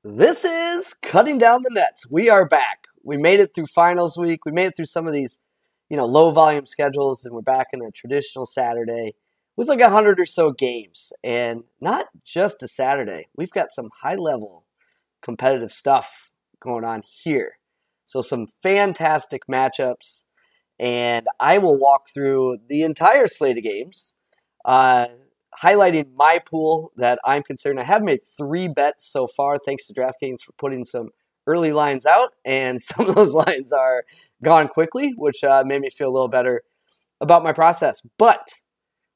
This is Cutting Down the Nets. We are back. We made it through finals week. We made it through some of these, low volume schedules, and we're back in a traditional Saturday with like 100 or so games. And not just a Saturday. We've got some high-level competitive stuff going on here. So some fantastic matchups, and I will walk through the entire slate of games, highlighting my pool that I'm concerned. I have made 3 bets so far, thanks to DraftKings for putting some early lines out, and some of those lines are gone quickly, which made me feel a little better about my process. But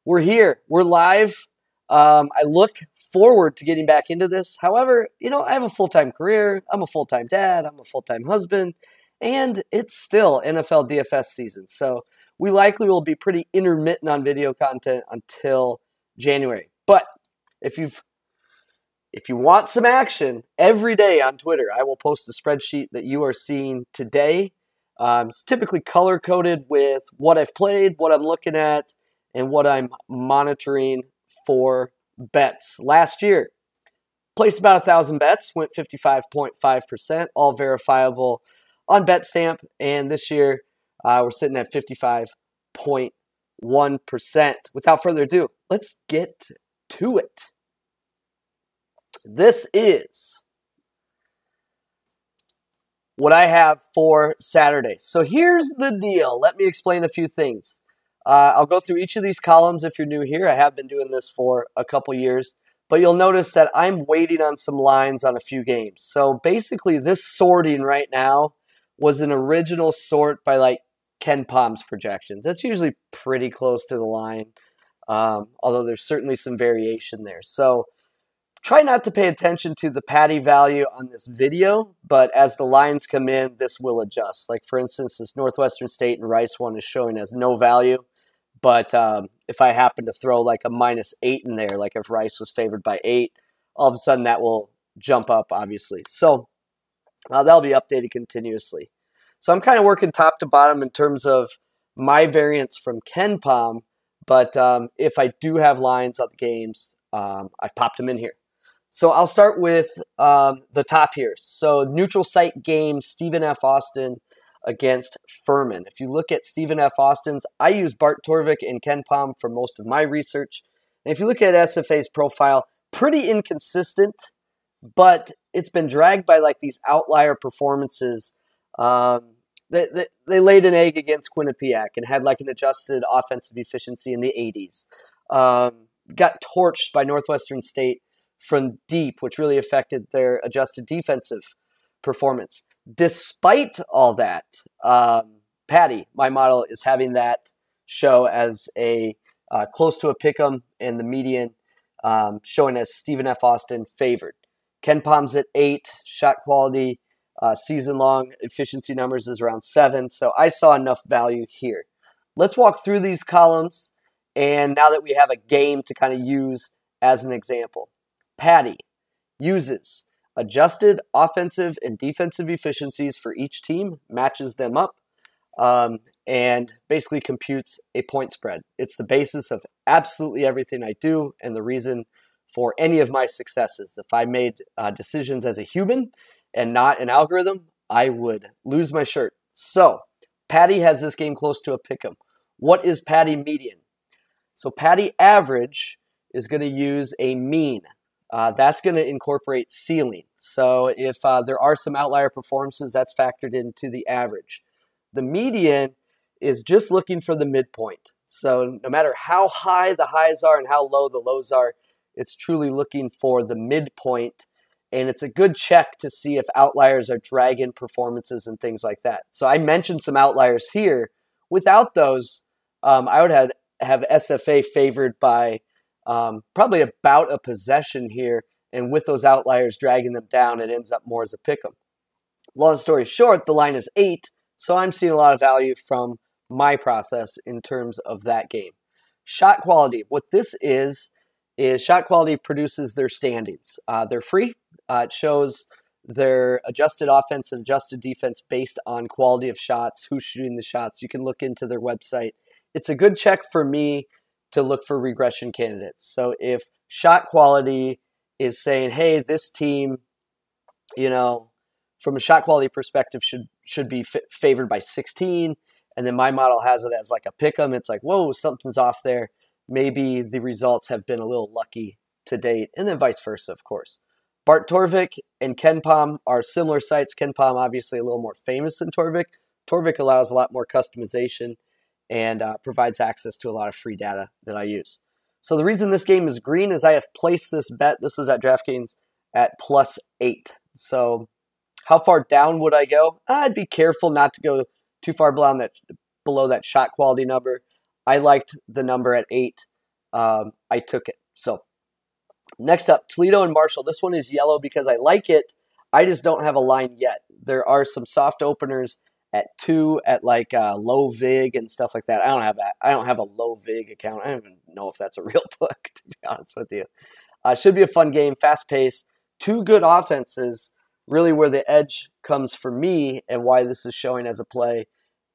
we're here. We're live. I look forward to getting back into this. However, I have a full-time career. I'm a full-time dad. I'm a full-time husband. And it's still NFL DFS season. So we likely will be pretty intermittent on video content until January. But if you want some action, every day on Twitter, I will post the spreadsheet that you are seeing today. It's typically color-coded with what I've played, what I'm looking at, and what I'm monitoring for bets. Last year, placed about 1,000 bets, went 55.5%, all verifiable on BetStamp. And this year, we're sitting at 55.1%. Without further ado, let's get to it. This is what I have for Saturday. So here's the deal. Let me explain a few things. I'll go through each of these columns if you're new here. I have been doing this for a couple years, but you'll notice that I'm waiting on some lines on a few games. So basically this sorting right now was an original sort by like KenPom's projections. That's usually pretty close to the line, although there's certainly some variation there. So try not to pay attention to the Paddy value on this video, but as the lines come in, this will adjust. Like for instance, this Northwestern State and Rice one is showing as no value, but if I happen to throw like a -8 in there, like if Rice was favored by 8, all of a sudden that will jump up, obviously. So that'll be updated continuously. So I'm kind of working top to bottom in terms of my variance from KenPom, but if I do have lines on the games, I've popped them in here. So I'll start with the top here. So neutral site game, Stephen F. Austin against Furman. If you look at Stephen F. Austin's, I use Bart Torvik and KenPom for most of my research. And if you look at SFA's profile, pretty inconsistent, but it's been dragged by like these outlier performances. They laid an egg against Quinnipiac and had like an adjusted offensive efficiency in the 80s. Got torched by Northwestern State from deep, which really affected their adjusted defensive performance. Despite all that, Paddy, my model, is having that show as a close to a pick'em, and the median showing as Stephen F. Austin favored. KenPom's at 8, shot quality, season-long efficiency numbers is around 7, so I saw enough value here. Let's walk through these columns, and now that we have a game to kind of use as an example. Paddy uses adjusted offensive and defensive efficiencies for each team, matches them up, and basically computes a point spread. It's the basis of absolutely everything I do and the reason for any of my successes. If I made decisions as a human and not an algorithm, I would lose my shirt. So Paddy has this game close to a pick'em. What is Paddy median? So Paddy average is going to use a mean. That's going to incorporate ceiling. So if there are some outlier performances, that's factored into the average. The median is just looking for the midpoint. So no matter how high the highs are and how low the lows are, it's truly looking for the midpoint. And it's a good check to see if outliers are dragging performances and things like that. So I mentioned some outliers here. Without those, I would have SFA favored by probably about a possession here, and with those outliers dragging them down, it ends up more as a pick'em. Long story short, the line is 8, so I'm seeing a lot of value from my process in terms of that game. Shot quality. What this is shot quality produces their standings. They're free. It shows their adjusted offense and adjusted defense based on quality of shots, who's shooting the shots. You can look into their website. It's a good check for me to look for regression candidates. So if shot quality is saying, hey, this team you know, from a shot quality perspective, should be favored by 16. And then my model has it as like a pick 'em. It's like, whoa, something's off there. Maybe the results have been a little lucky to date, and then vice versa, of course. Bart Torvik and KenPom are similar sites. KenPom obviously a little more famous than Torvik. Torvik allows a lot more customization and provides access to a lot of free data that I use. So the reason this game is green is I have placed this bet. This was at DraftKings at +8. So how far down would I go? I'd be careful not to go too far below that shot quality number. I liked the number at 8. I took it. So next up, Toledo and Marshall. This one is yellow because I like it. I just don't have a line yet. There are some soft openers at 2 at like low vig and stuff like that. I don't have that. I don't have a low vig account. I don't even know if that's a real book, to be honest with you. Should be a fun game, fast paced. 2 good offenses. Really where the edge comes for me and why this is showing as a play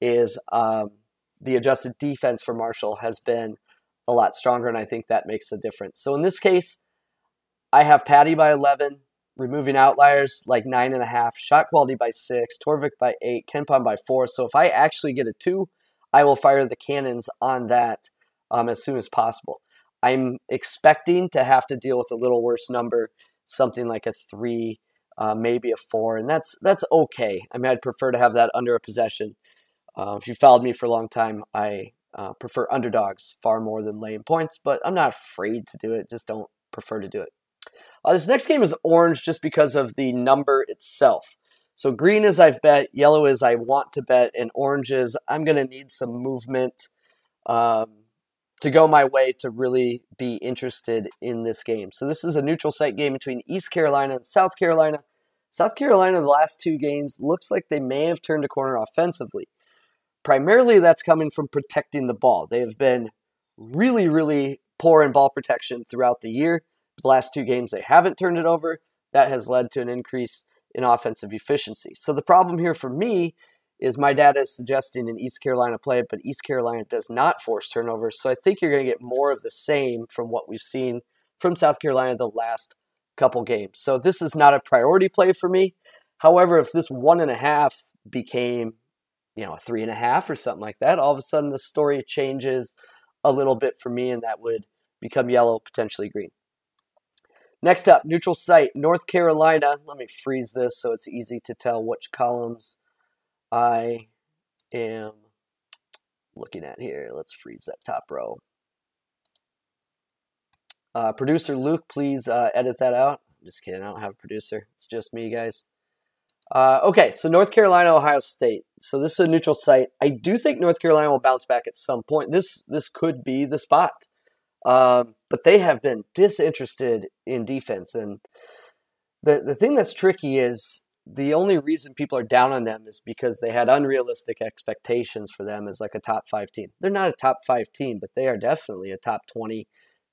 is the adjusted defense for Marshall has been a lot stronger, and I think that makes a difference. So in this case, I have Paddy by 11, removing outliers like 9.5, shot quality by 6, Torvik by 8, KenPom by 4. So if I actually get a 2, I will fire the cannons on that as soon as possible. I'm expecting to have to deal with a little worse number, something like a 3, maybe a 4, and that's okay. I mean, I'd prefer to have that under a possession. If you followed me for a long time, I prefer underdogs far more than laying points, but I'm not afraid to do it, just don't prefer to do it. This next game is orange just because of the number itself. So green is I've bet, yellow is I want to bet, and orange is I'm going to need some movement to go my way to really be interested in this game. So this is a neutral site game between East Carolina and South Carolina. South Carolina, the last 2 games, looks like they may have turned a corner offensively. Primarily, that's coming from protecting the ball. They have been really, really poor in ball protection throughout the year. The last 2 games, they haven't turned it over. That has led to an increase in offensive efficiency. So the problem here for me is my data is suggesting an East Carolina play, but East Carolina does not force turnovers. So I think you're going to get more of the same from what we've seen from South Carolina the last couple games. So this is not a priority play for me. However, if this 1.5 became a 3.5 or something like that, all of a sudden the story changes a little bit for me, and that would become yellow, potentially green. Next up, neutral site, North Carolina. Let me freeze this so it's easy to tell which columns I am looking at here. Let's freeze that top row. Producer Luke, please edit that out. I'm just kidding, I don't have a producer. It's just me, guys. Okay, so North Carolina, Ohio State. So this is a neutral site. I do think North Carolina will bounce back at some point. This could be the spot. But they have been disinterested in defense. And the thing that's tricky is the only reason people are down on them is because they had unrealistic expectations for them as like a top 5 team. They're not a top 5 team, but they are definitely a top 20,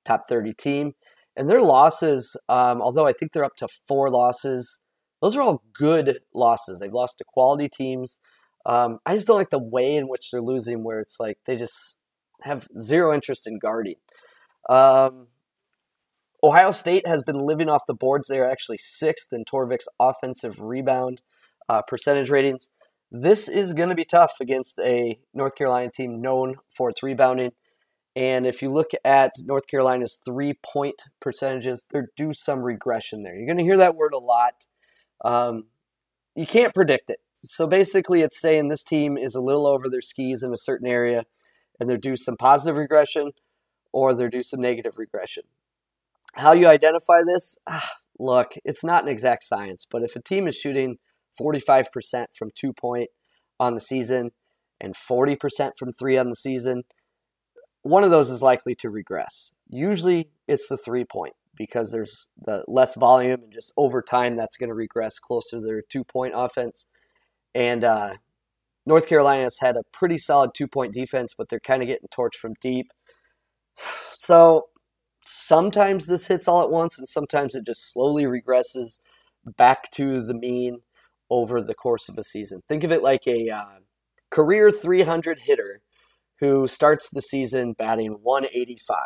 top 30 team. And their losses, although I think they're up to 4 losses, those are all good losses. They've lost to quality teams. I just don't like the way in which they're losing, where it's like they just have zero interest in guarding. Ohio State has been living off the boards. They are actually 6th in Torvik's offensive rebound percentage ratings. This is going to be tough against a North Carolina team known for its rebounding. And if you look at North Carolina's 3-point percentages, there do some regression there. You're going to hear that word a lot. You can't predict it. So basically it's saying this team is a little over their skis in a certain area, and they're due some positive regression or they're due some negative regression. How you identify this? Look, it's not an exact science, but if a team is shooting 45% from 2-point on the season and 40% from 3 on the season, one of those is likely to regress. Usually it's the 3-point because there's the less volume, and just over time that's going to regress closer to their 2-point offense. And North Carolina has had a pretty solid 2-point defense, but they're kind of getting torched from deep. So sometimes this hits all at once, and sometimes it just slowly regresses back to the mean over the course of a season. Think of it like a career 300 hitter who starts the season batting 185.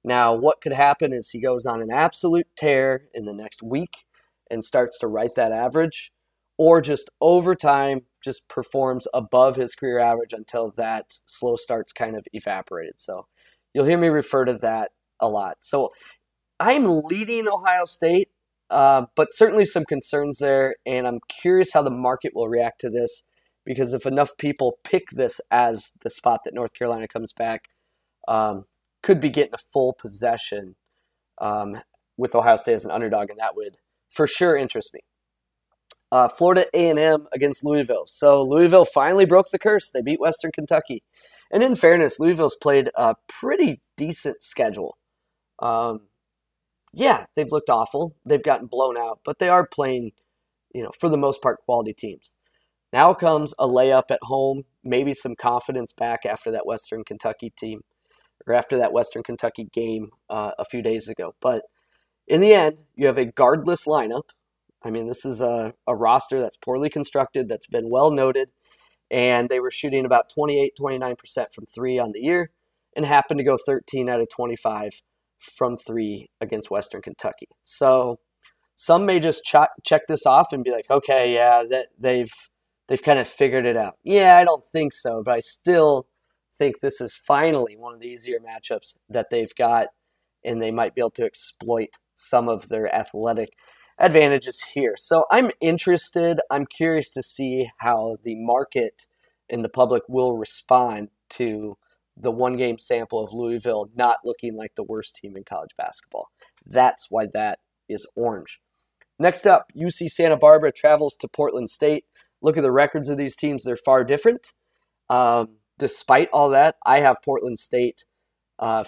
Now, what could happen is he goes on an absolute tear in the next week, and starts to write that average, or just over time just performs above his career average until that slow start's kind of evaporated. So you'll hear me refer to that a lot. So I'm leading Ohio State, but certainly some concerns there, and I'm curious how the market will react to this, because if enough people pick this as the spot that North Carolina comes back, could be getting a full possession with Ohio State as an underdog, and that would for sure interest me. Florida A&M against Louisville. So Louisville finally broke the curse. They beat Western Kentucky. And in fairness, Louisville's played a pretty decent schedule. Yeah, they've looked awful. They've gotten blown out, but they are playing, for the most part, quality teams. Now comes a layup at home, maybe some confidence back after that Western Kentucky team, or after that Western Kentucky game a few days ago. But in the end, you have a guardless lineup. I mean, this is a roster that's poorly constructed, that's been well noted, and they were shooting about 28-29% from three on the year and happened to go 13 out of 25 from three against Western Kentucky. So some may just check this off and be like, okay, yeah, they've kind of figured it out. Yeah, I don't think so, but I still think this is finally one of the easier matchups that they've got, and they might be able to exploit some of their athletic advantages here. So I'm interested. I'm curious to see how the market and the public will respond to the one-game sample of Louisville not looking like the worst team in college basketball. That's why that is orange. Next up, UC Santa Barbara travels to Portland State. Look at the records of these teams. They're far different. Despite all that, I have Portland State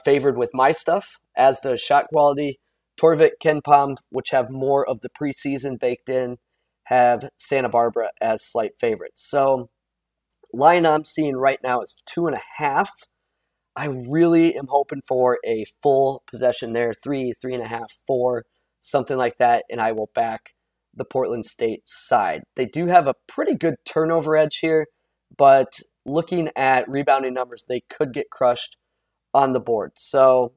favored with my stuff, as does shot quality. Torvik, KenPom, which have more of the preseason baked in, have Santa Barbara as slight favorites. So line I'm seeing right now is 2.5. I really am hoping for a full possession there, 3.5, 4, something like that, and I will back the Portland State side. They do have a pretty good turnover edge here, but looking at rebounding numbers, they could get crushed on the board. So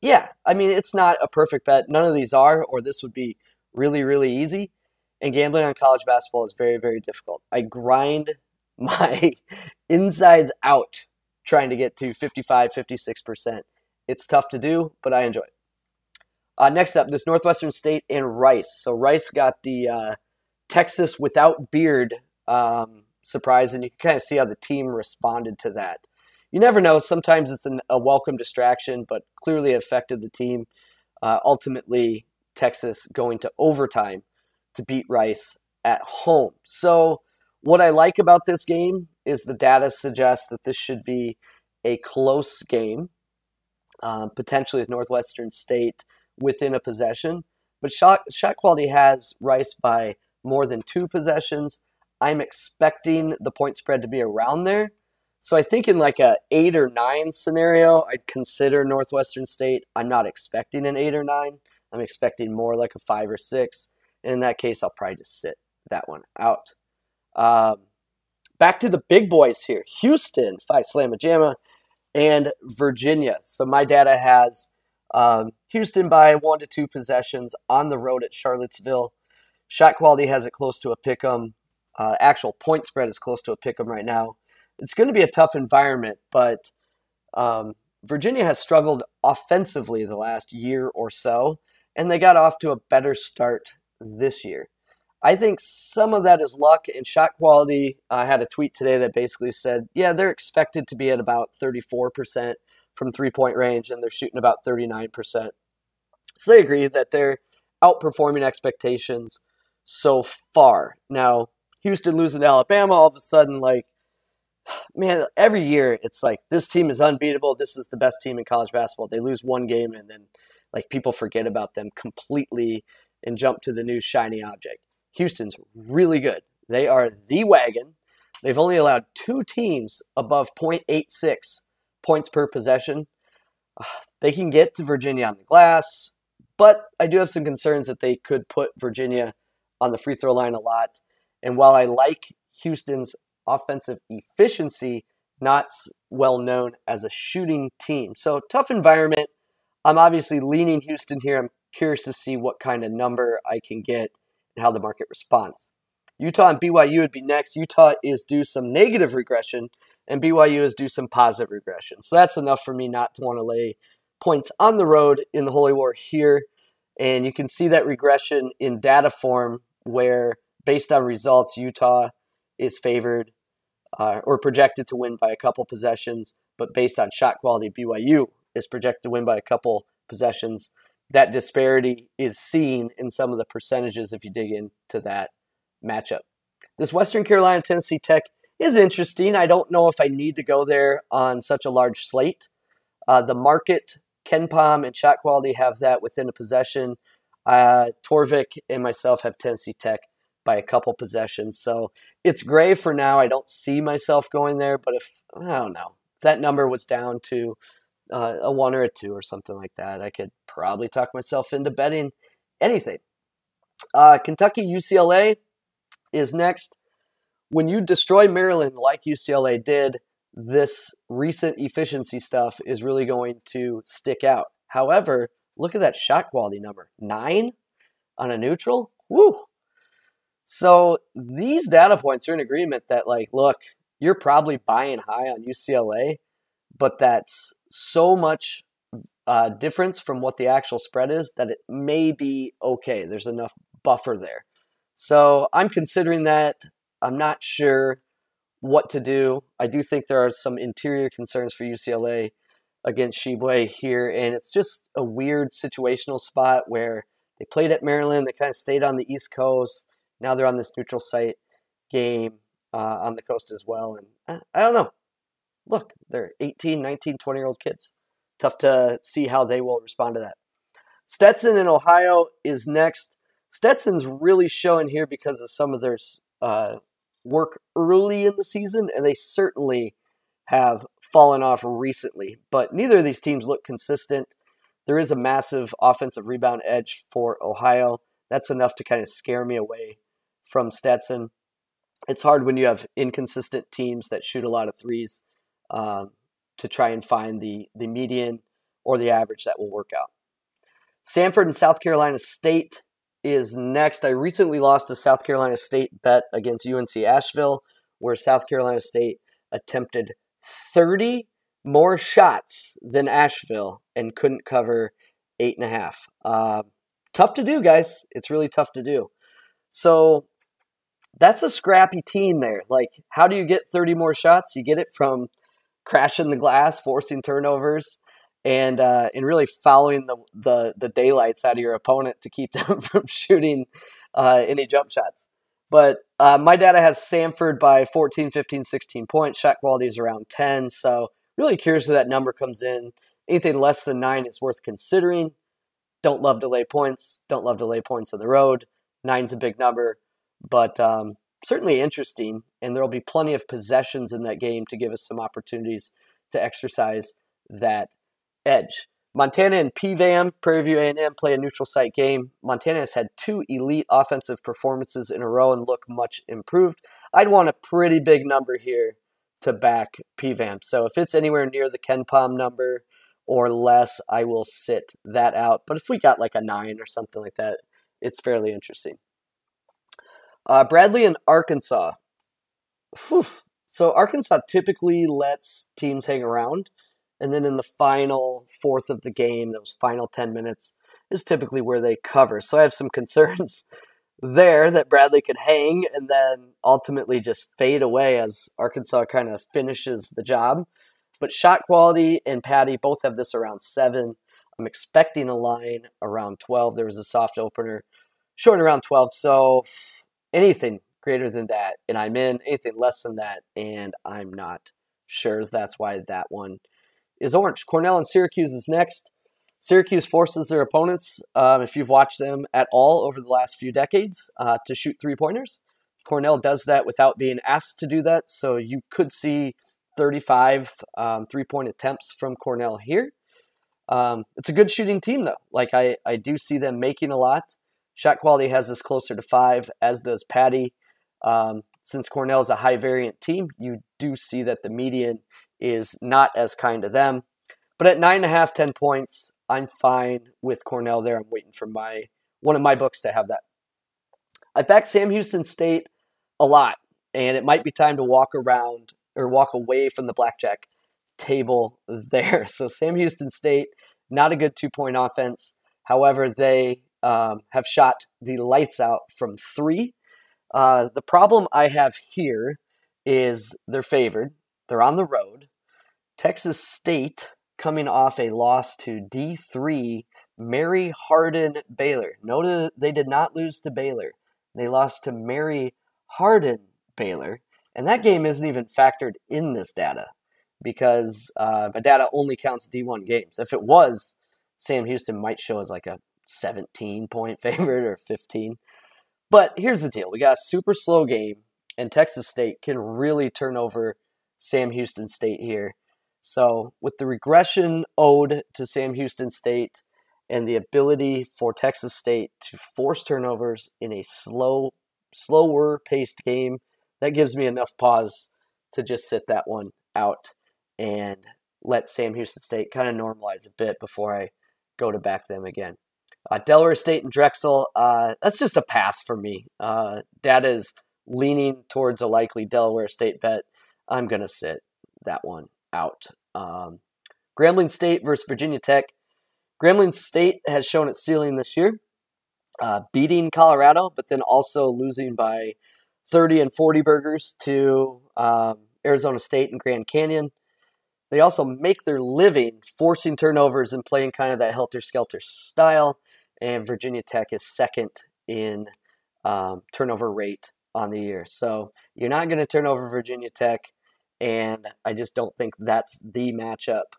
yeah, I mean, it's not a perfect bet. None of these are, or this would be really, really easy. And gambling on college basketball is very, very difficult. I grind my insides out trying to get to 55, 56%. It's tough to do, but I enjoy it. Next up, this Northwestern State and Rice. So Rice got the Texas without beard surprise, and you can kind of see how the team responded to that. You never know. Sometimes it's a welcome distraction, but clearly affected the team. Ultimately, Texas going to overtime to beat Rice at home. So what I like about this game is the data suggests that this should be a close game, potentially with Northwestern State within a possession. But shot quality has Rice by more than 2 possessions. I'm expecting the point spread to be around there. So I think in like a 8 or 9 scenario, I'd consider Northwestern State. I'm not expecting an 8 or 9. I'm expecting more like a 5 or 6. And in that case, I'll probably just sit that one out. Back to the big boys here. Houston, Phi Slamma Jamma, and Virginia. So my data has Houston by 1 to 2 possessions on the road at Charlottesville. Shot quality has it close to a pick'em. Actual point spread is close to a pick'em right now. It's going to be a tough environment, but Virginia has struggled offensively the last year or so, and they got off to a better start this year. I think some of that is luck and shot quality. I had a tweet today that basically said, yeah, they're expected to be at about 34% from three-point range, and they're shooting about 39%. So they agree that they're outperforming expectations so far. Now, Houston losing to Alabama, all of a sudden, like, man, every year it's like this team is unbeatable. This is the best team in college basketball. They lose one game and then like people forget about them completely and jump to the new shiny object. Houston's really good. They are the wagon. They've only allowed 2 teams above 0.86 points per possession. They can get to Virginia on the glass, but I do have some concerns that they could put Virginia on the free throw line a lot. And while I like Houston's offensive efficiency, not well known as a shooting team. So tough environment. I'm obviously leaning Houston here. I'm curious to see what kind of number I can get and how the market responds. Utah and BYU would be next. Utah is due some negative regression, and BYU is due some positive regression. So that's enough for me not to want to lay points on the road in the Holy War here. And you can see that regression in data form where, based on results, Utah is favored or projected to win by a couple possessions, but based on shot quality, BYU is projected to win by a couple possessions. That disparity is seen in some of the percentages if you dig into that matchup. This Western Carolina-Tennessee Tech is interesting. I don't know if I need to go there on such a large slate. The market, KenPom, and shot quality have that within a possession. Torvik and myself have Tennessee Tech by a couple possessions. So it's gray for now. I don't see myself going there, but I don't know, if that number was down to a 1 or a 2 or something like that, I could probably talk myself into betting anything. Kentucky UCLA is next. When you destroy Maryland like UCLA did, this recent efficiency stuff is really going to stick out. However, look at that shot quality number, 9 on a neutral. Woo! So these data points are in agreement that, like, look, you're probably buying high on UCLA, but that's so much difference from what the actual spread is that it may be okay. There's enough buffer there. So I'm considering that. I'm not sure what to do. I do think there are some interior concerns for UCLA against Sheboygan here, and it's just a weird situational spot where they played at Maryland. They kind of stayed on the East Coast. Now they're on this neutral site game on the coast as well. And I don't know. Look, they're 18, 19, 20-year-old kids. Tough to see how they will respond to that. Stetson in Ohio is next. Stetson's really showing here because of some of their work early in the season, and they certainly have fallen off recently. But neither of these teams look consistent. There is a massive offensive rebound edge for Ohio. That's enough to kind of scare me away from Stetson. It's hard when you have inconsistent teams that shoot a lot of threes to try and find the median or the average that will work out. Samford and South Carolina State is next. I recently lost a South Carolina State bet against UNC Asheville, where South Carolina State attempted 30 more shots than Asheville and couldn't cover 8.5. Tough to do, guys. It's really tough to do. So that's a scrappy team there. Like, how do you get 30 more shots? You get it from crashing the glass, forcing turnovers, and really fouling the daylights out of your opponent to keep them from shooting any jump shots. But my data has Samford by 14, 15, 16 points. Shot quality is around 10. So really curious if that number comes in. Anything less than 9 is worth considering. Don't love to lay points. Don't love to lay points on the road. 9's a big number, but certainly interesting. And there will be plenty of possessions in that game to give us some opportunities to exercise that edge. Montana and PVAM, Prairie View A&M, play a neutral site game. Montana has had 2 elite offensive performances in a row and look much improved. I'd want a pretty big number here to back PVAM. So if it's anywhere near the KenPom number or less, I will sit that out. But if we got like a 9 or something like that, it's fairly interesting. Bradley and Arkansas. Whew. So Arkansas typically lets teams hang around. And then in the final fourth of the game, those final 10 minutes is typically where they cover. So I have some concerns there that Bradley could hang and then ultimately just fade away as Arkansas kind of finishes the job. But shot quality and Paddy both have this around 7. I'm expecting a line around 12. There was a soft opener showing around 12. So anything greater than that, and I'm in. Anything less than that, and I'm not sure. That's why that one is orange. Cornell and Syracuse is next. Syracuse forces their opponents, if you've watched them at all over the last few decades, to shoot three-pointers. Cornell does that without being asked to do that, so you could see 35 three-point attempts from Cornell here. It's a good shooting team, though. Like, I do see them making a lot. Shot quality has this closer to 5, as does Paddy. Since Cornell is a high-variant team, you do see that the median is not as kind to them. But at 9.5, 10 points, I'm fine with Cornell there. I'm waiting for one of my books to have that. I backed Sam Houston State a lot, and it might be time to walk away from the blackjack table there. So Sam Houston State, not a good 2-point offense. However, they have shot the lights out from 3. The problem I have here is they're favored. They're on the road. Texas State coming off a loss to D3 Mary Hardin Baylor. Note they did not lose to Baylor. They lost to Mary Hardin Baylor. And that game isn't even factored in this data because my data only counts D1 games. If it was, Sam Houston might show as like a 17-point favorite or 15. But here's the deal. We got a super slow game, and Texas State can really turn over Sam Houston State here. So with the regression owed to Sam Houston State and the ability for Texas State to force turnovers in a slower paced game, that gives me enough pause to just sit that one out and let Sam Houston State kind of normalize a bit before I go to back them again. Delaware State and Drexel, that's just a pass for me. Data is leaning towards a likely Delaware State bet. I'm going to sit that one out. Grambling State versus Virginia Tech. Grambling State has shown its ceiling this year, beating Colorado, but then also losing by 30 and 40 burgers to Arizona State and Grand Canyon. They also make their living forcing turnovers and playing kind of that helter-skelter style, and Virginia Tech is second in turnover rate on the year. So you're not going to turn over Virginia Tech, and I just don't think that's the matchup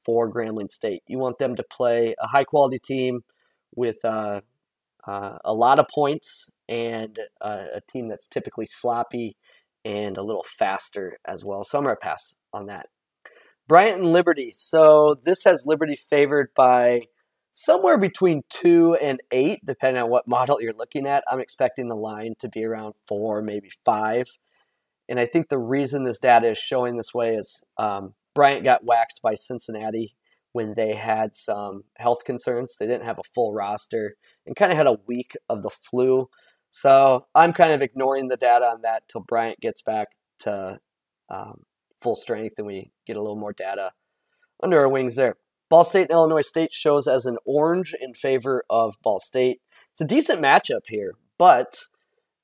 for Grambling State. You want them to play a high-quality team with a lot of points and a team that's typically sloppy and a little faster as well. So I'm going to pass on that. Bryant and Liberty. So this has Liberty favored by somewhere between 2 and 8, depending on what model you're looking at. I'm expecting the line to be around 4, maybe 5. And I think the reason this data is showing this way is Bryant got waxed by Cincinnati when they had some health concerns. They didn't have a full roster and kind of had a week of the flu. So I'm kind of ignoring the data on that till Bryant gets back to full strength and we get a little more data under our wings there. Ball State and Illinois State shows as an orange in favor of Ball State. It's a decent matchup here, but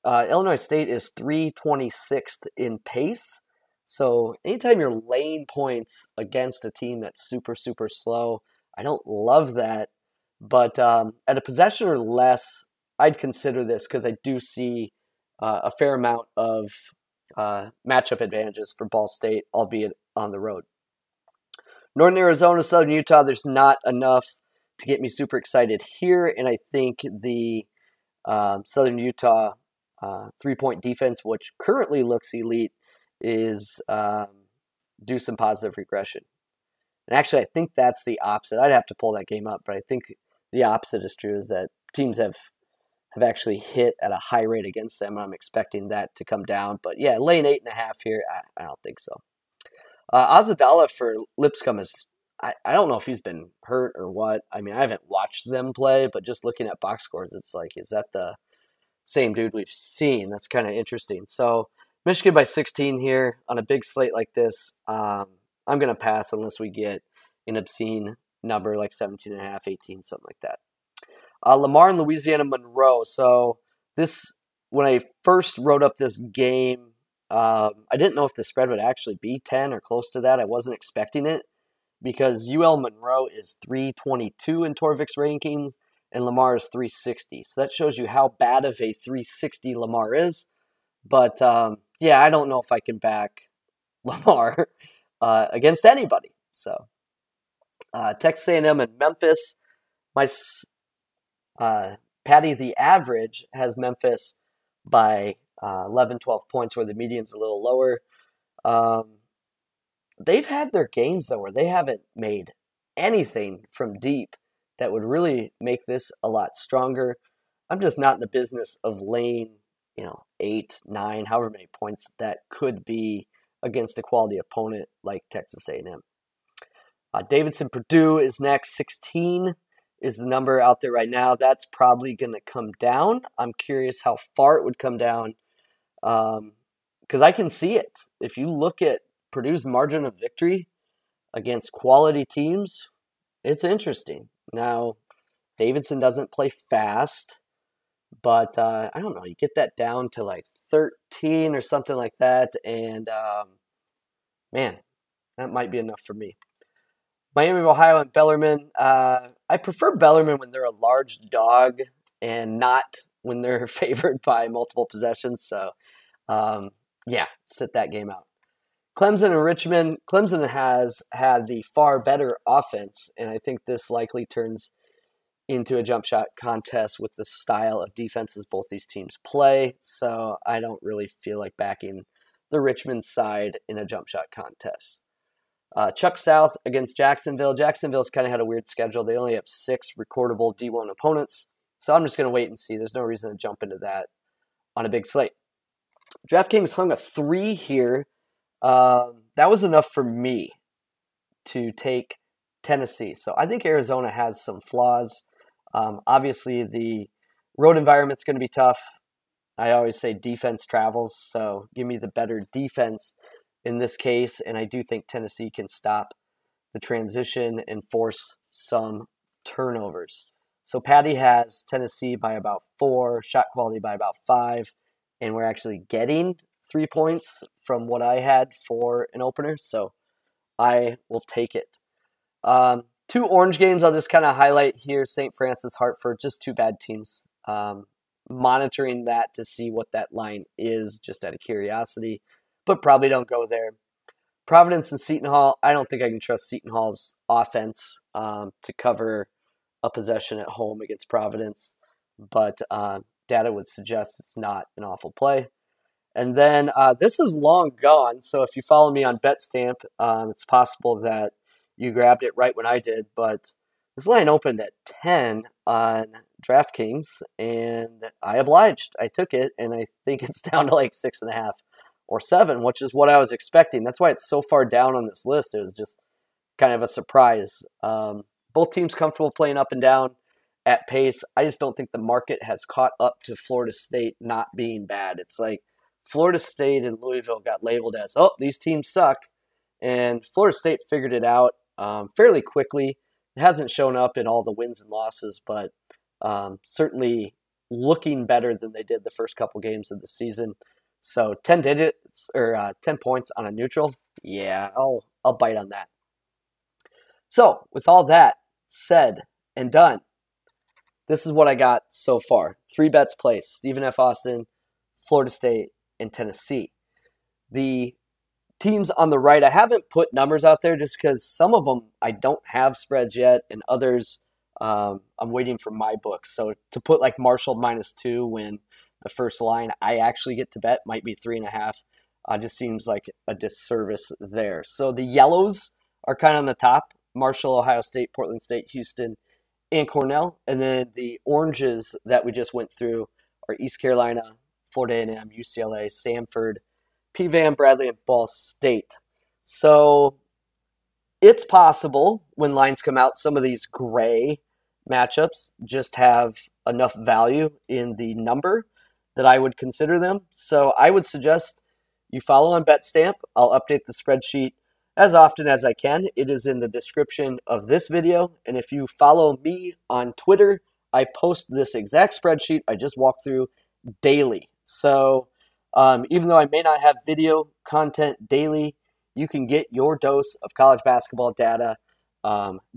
Illinois State is 326th in pace. So anytime you're laying points against a team that's super, super slow, I don't love that. But at a possession or less, I'd consider this because I do see a fair amount of matchup advantages for Ball State, albeit on the road. Northern Arizona, Southern Utah, there's not enough to get me super excited here, and I think the Southern Utah 3-point defense, which currently looks elite, is do some positive regression. And actually, I think that's the opposite. I'd have to pull that game up, but I think the opposite is true, is that teams have actually hit at a high rate against them. I'm expecting that to come down. But yeah, laying 8.5 here, I don't think so. Azadala for Lipscomb is, I don't know if he's been hurt or what. I mean, I haven't watched them play, but just looking at box scores, it's like, is that the same dude we've seen? That's kind of interesting. So Michigan by 16 here on a big slate like this. I'm going to pass unless we get an obscene number like 17.5, 18, something like that. Lamar and Louisiana Monroe. So this, when I first wrote up this game, I didn't know if the spread would actually be 10 or close to that. I wasn't expecting it because UL Monroe is 322 in Torvik's rankings and Lamar is 360. So that shows you how bad of a 360 Lamar is. But yeah, I don't know if I can back Lamar against anybody. So Texas A&M and Memphis. My Paddy, the average, has Memphis by 11, 12 points where the median's a little lower. They've had their games, though, where they haven't made anything from deep that would really make this a lot stronger. I'm just not in the business of laying, 8, 9, however many points that could be against a quality opponent like Texas A&M. Davidson Purdue is next, 16. is the number out there right now. That's probably going to come down. I'm curious how far it would come down because I can see it. If you look at Purdue's margin of victory against quality teams, it's interesting. Now, Davidson doesn't play fast, but I don't know. You get that down to like 13 or something like that, and man, that might be enough for me. Miami of Ohio and Bellarmine. I prefer Bellarmine when they're a large dog and not when they're favored by multiple possessions. So, yeah, sit that game out. Clemson and Richmond. Clemson has had the far better offense, and I think this likely turns into a jump shot contest with the style of defenses both these teams play. So I don't really feel like backing the Richmond side in a jump shot contest. Chuck South against Jacksonville. Jacksonville's kind of had a weird schedule. They only have 6 recordable D1 opponents. So I'm just going to wait and see. There's no reason to jump into that on a big slate. DraftKings hung a 3 here. That was enough for me to take Tennessee. So I think Arizona has some flaws. Obviously, the road environment's going to be tough. I always say defense travels, so give me the better defense in this case, and I do think Tennessee can stop the transition and force some turnovers. So Paddy has Tennessee by about 4, shot quality by about 5, and we're actually getting 3 points from what I had for an opener, so I will take it. 2 orange games I'll just kind of highlight here. St. Francis, Hartford, just 2 bad teams. Monitoring that to see what that line is just out of curiosity, but probably don't go there. Providence and Seton Hall. I don't think I can trust Seton Hall's offense to cover a possession at home against Providence, but data would suggest it's not an awful play. And then this is long gone, so if you follow me on BetStamp, it's possible that you grabbed it right when I did, but this line opened at 10 on DraftKings, and I obliged. I took it, and I think it's down to like 6.5 or 7, which is what I was expecting. That's why it's so far down on this list. It was just kind of a surprise. Both teams comfortable playing up and down at pace. I just don't think the market has caught up to Florida State not being bad. It's like Florida State and Louisville got labeled as, oh, these teams suck, and Florida State figured it out fairly quickly. It hasn't shown up in all the wins and losses, but certainly looking better than they did the first couple games of the season. So 10 digits or 10 points on a neutral, yeah, I'll bite on that. So with all that said and done, this is what I got so far. 3 bets placed: Stephen F. Austin, Florida State, and Tennessee. The teams on the right, I haven't put numbers out there just because some of them I don't have spreads yet, and others I'm waiting for my books. So to put like Marshall -2 when the first line I actually get to bet might be 3.5, just seems like a disservice there. So the yellows are kind of on the top: Marshall, Ohio State, Portland State, Houston, and Cornell. And then the oranges that we just went through are East Carolina, Florida A&M, UCLA, Samford, P-Van, Bradley, and Ball State. So it's possible when lines come out, some of these gray matchups just have enough value in the number that I would consider them. So I would suggest you follow on BetStamp. I'll update the spreadsheet as often as I can. It is in the description of this video. And if you follow me on Twitter, I post this exact spreadsheet I just walked through daily. So even though I may not have video content daily, you can get your dose of college basketball data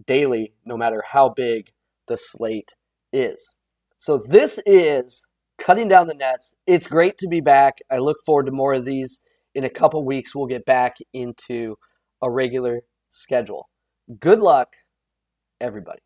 daily, no matter how big the slate is. So this is Cutting Down the Nets. It's great to be back. I look forward to more of these. In a couple weeks, we'll get back into a regular schedule. Good luck, everybody.